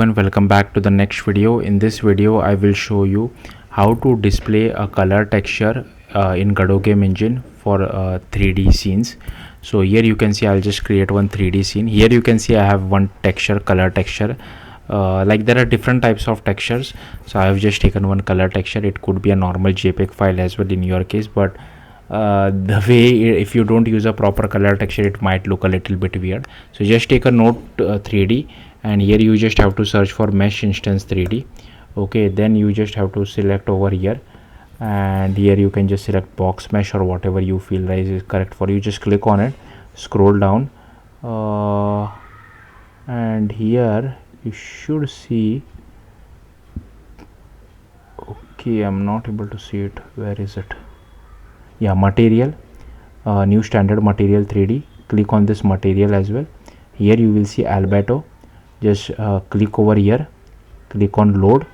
And welcome back to the next video. In this video I will show you how to display a color texture in Godot game engine for 3D scenes. So here you can see I'll just create one 3D scene. Here you can see I have one texture, color texture. Like there are different types of textures, so I have just taken one color texture. It could be a normal JPEG file as well in your case, but the way if you don't use a proper color texture it might look a little bit weird. So just take a note 3D, and here you just have to search for mesh instance 3D. Okay, then you just have to select over here, and here you can just select box mesh or whatever you feel like is correct for you. Just click on it, scroll down, and here you should see, okay, I'm not able to see it. Where is it? Yeah, material, new standard material 3D. Click on this material as well. Here you will see albedo. Just click over here, click on load,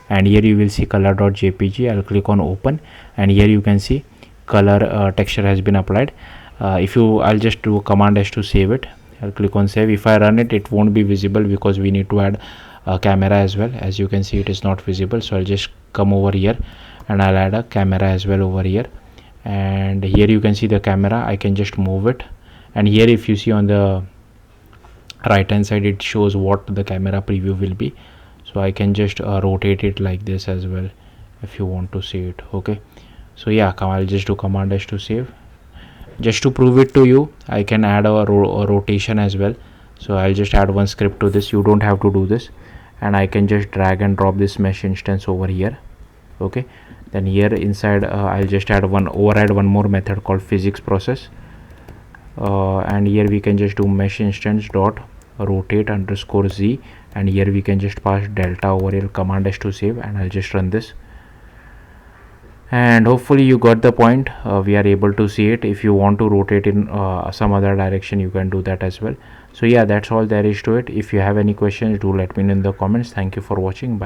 and here you will see color.jpg. I'll click on open, and here you can see color texture has been applied. I'll just do command S to save it. I'll click on save. If I run it, it won't be visible because we need to add a camera as well. As you can see, it is not visible, so I'll just come over here and I'll add a camera as well over here. And here you can see the camera. I can just move it, and here if you see on the right hand side it shows what the camera preview will be, so I can just rotate it like this as well if you want to see it. Okay, so yeah, I'll just do command S to save. Just to prove it to you, I can add a rotation as well. So I'll just add one script to this. You don't have to do this, and I can just drag and drop this mesh instance over here. Okay, then here inside I'll just override one more method called physics process, and here we can just do mesh instance dot rotate underscore z, and here we can just pass delta over here, command S to save, and I'll just run this. And hopefully you got the point. We are able to see it. If you want to rotate in some other direction, you can do that as well. So yeah, that's all there is to it. If you have any questions, do let me know in the comments. Thank you for watching. Bye.